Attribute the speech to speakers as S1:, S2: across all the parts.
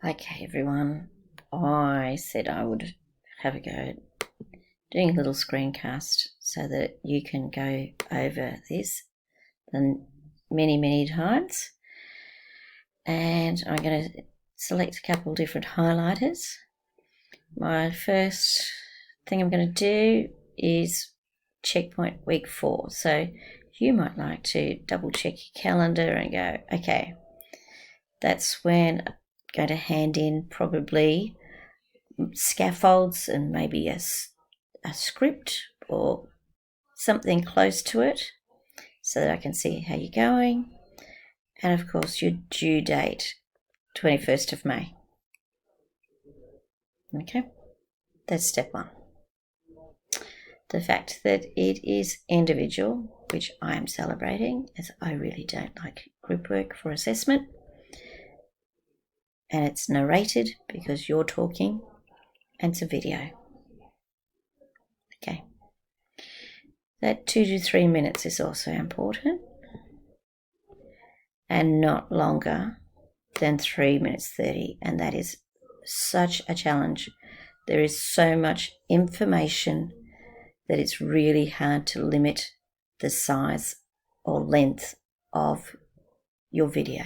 S1: Okay, everyone, I said I would have a go at doing a little screencast so that you can go over this many times. And I'm going to select a couple of different highlighters. My first thing I'm going to do is checkpoint week 4. So you might like to double check your calendar and go, okay, that's when I'm going to hand in probably scaffolds and maybe a script or something close to it so that I can see how you're going. And of course, your due date, 21st of May. Okay, that's step 1. The fact that it is individual, which I am celebrating, as I really don't like group work for assessment. And it's narrated because you're talking, and it's a video. Okay. That 2 to 3 minutes is also important, and not longer than 3 minutes 30, and that is such a challenge. There is so much information that it's really hard to limit the size or length of your video.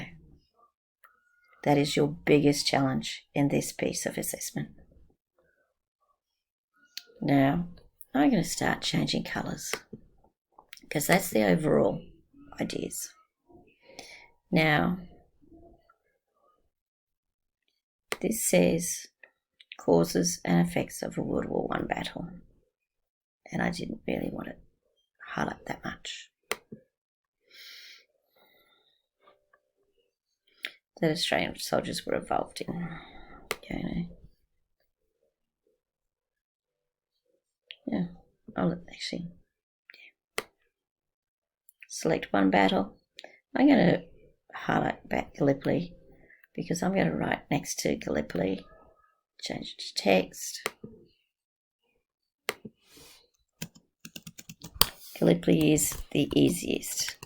S1: That is your biggest challenge in this piece of assessment. Now, I'm going to start changing colours because that's the overall ideas. Now, this says causes and effects of a World War I battle, and I didn't really want to highlight that much. That Australian soldiers were involved in. Yeah, I'll actually select one battle. I'm going to highlight back Gallipoli because I'm going to write next to Gallipoli. Change it to text. Gallipoli is the easiest.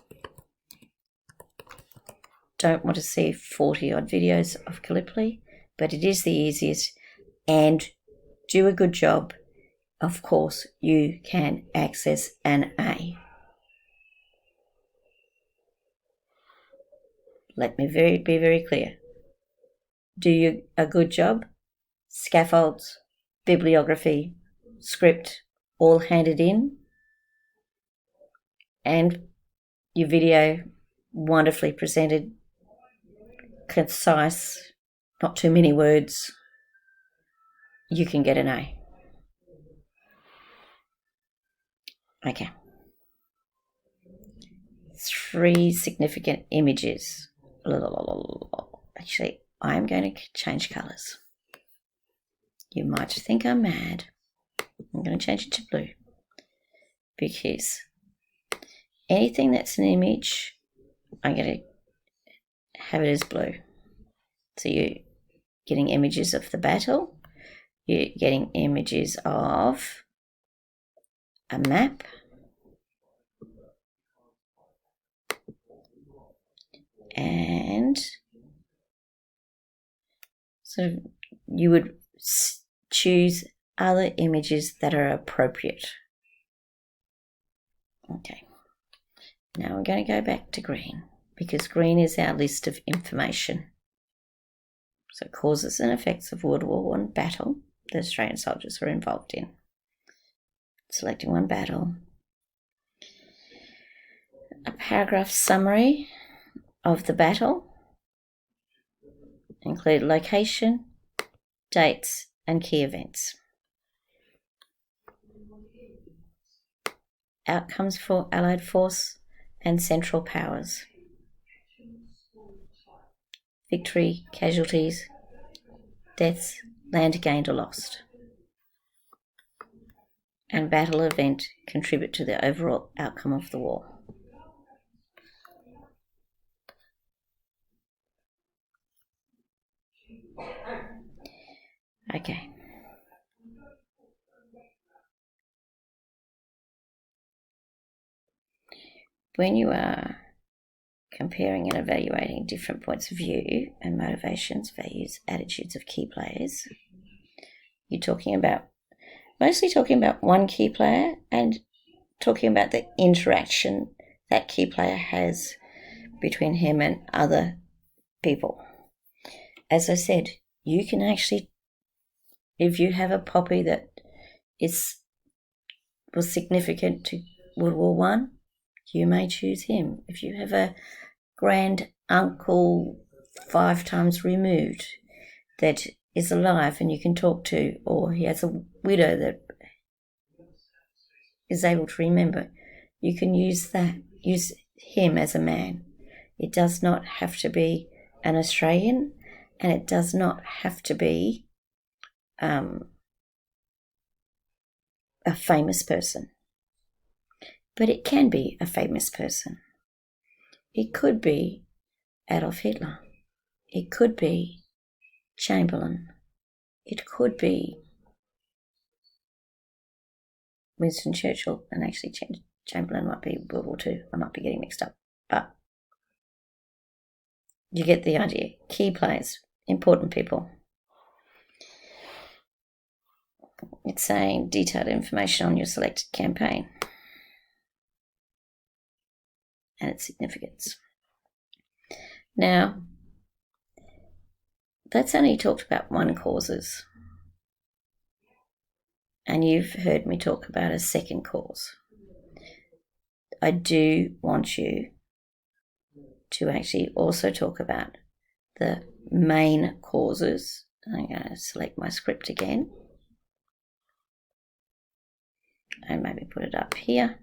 S1: Don't want to see 40 odd videos of Gallipoli, but it is the easiest, and do a good job. Of course, you can access an A. Let me be very clear. Do a good job. Scaffolds, bibliography, script, all handed in, and your video wonderfully presented, concise, not too many words. You can get an A. Okay. 3 significant images. Actually, I'm going to change colours. You might think I'm mad. I'm going to change it to blue because anything that's an image, I'm going to have it as blue. So you're getting images of the battle. You're getting images of a map. And so you would choose other images that are appropriate. Okay. Now we're going to go back to green because green is our list of information. So causes and effects of World War I battle the Australian soldiers were involved in. Selecting one battle. A paragraph summary of the battle. Include location, dates, and key events. Outcomes for Allied force and Central powers. Victory, casualties, deaths, land gained or lost. And battle event contribute to the overall outcome of the war. Okay. When you are comparing and evaluating different points of view and motivations, values, attitudes of key players. You're mostly talking about one key player and talking about the interaction that key player has between him and other people. As I said, you can actually, if you have a poppy that was significant to World War One, you may choose him. If you have a grand uncle 5 times removed that is alive and you can talk to, or he has a widow that is able to remember, you can use him as a man. It does not have to be an Australian, and it does not have to be a famous person. But it can be a famous person. It could be Adolf Hitler. It could be Chamberlain. It could be Winston Churchill, and actually Chamberlain might be World War II. I might be getting mixed up, but you get the idea. Key players, important people. It's saying detailed information on your selected campaign and its significance. Now, that's only talked about one causes. And you've heard me talk about a second cause. I do want you to actually also talk about the main causes. I'm going to select my script again and maybe put it up here.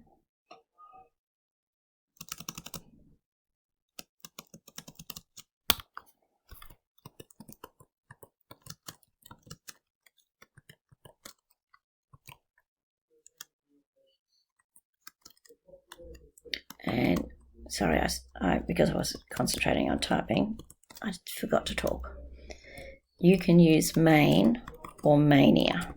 S1: And sorry, because I was concentrating on typing, I forgot to talk. You can use main or mania.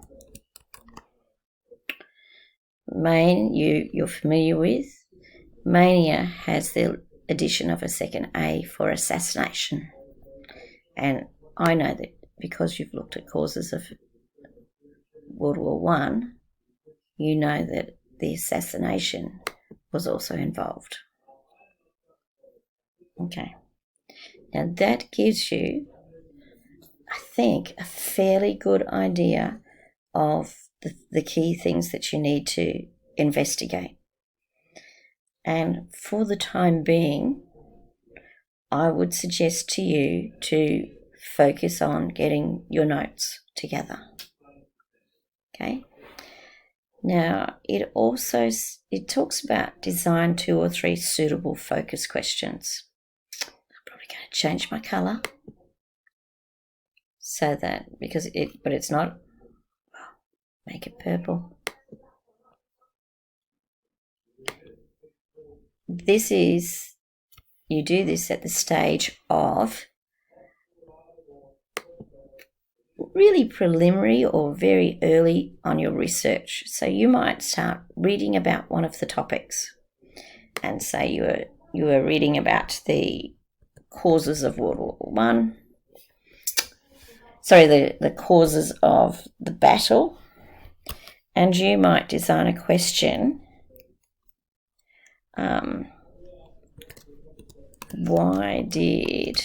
S1: Main, you're familiar with. Mania has the addition of a second A for assassination. And I know that because you've looked at causes of World War One, you know that the assassination was also involved. Okay. Now that gives you, I think, a fairly good idea of the key things that you need to investigate. And for the time being, I would suggest to you to focus on getting your notes together. Okay? Now, it talks about design 2 or 3 suitable focus questions. I'm probably going to change my colour so that, but it's not, make it purple. You do this at the stage of really preliminary or very early on your research. So you might start reading about one of the topics, and say you were reading about the causes of World War One. Sorry, the causes of the battle, and you might design a question. Why did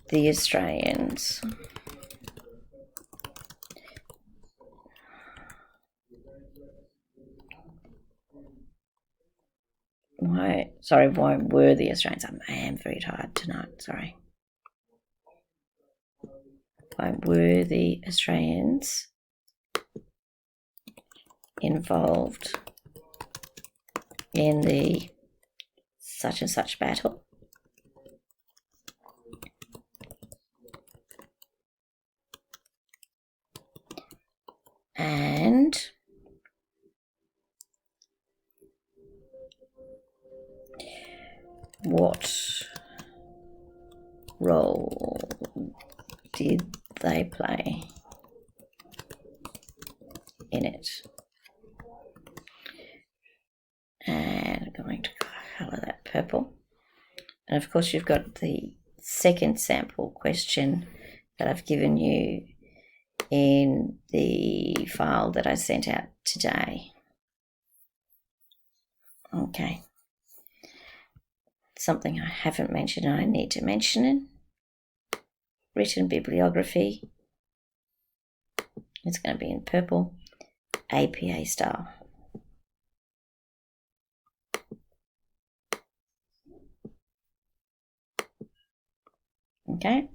S1: the Australians why were the Australians, I am very tired tonight, sorry. Why were the Australians involved in the such and such battle? And what role did they play in it? And I'm going to colour that purple. And of course, you've got the second sample question that I've given you in the file that I sent out today. Okay. Something I haven't mentioned and I need to mention it. Written bibliography. It's going to be in purple. APA style. Okay.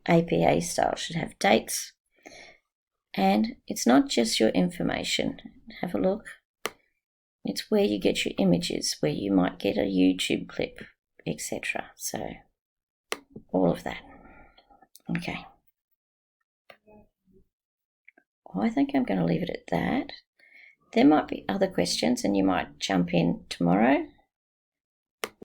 S1: APA style should have dates. And it's not just your information. Have a look. It's where you get your images, where you might get a YouTube clip, etc. So, all of that. Okay. I think I'm going to leave it at that. There might be other questions and you might jump in tomorrow.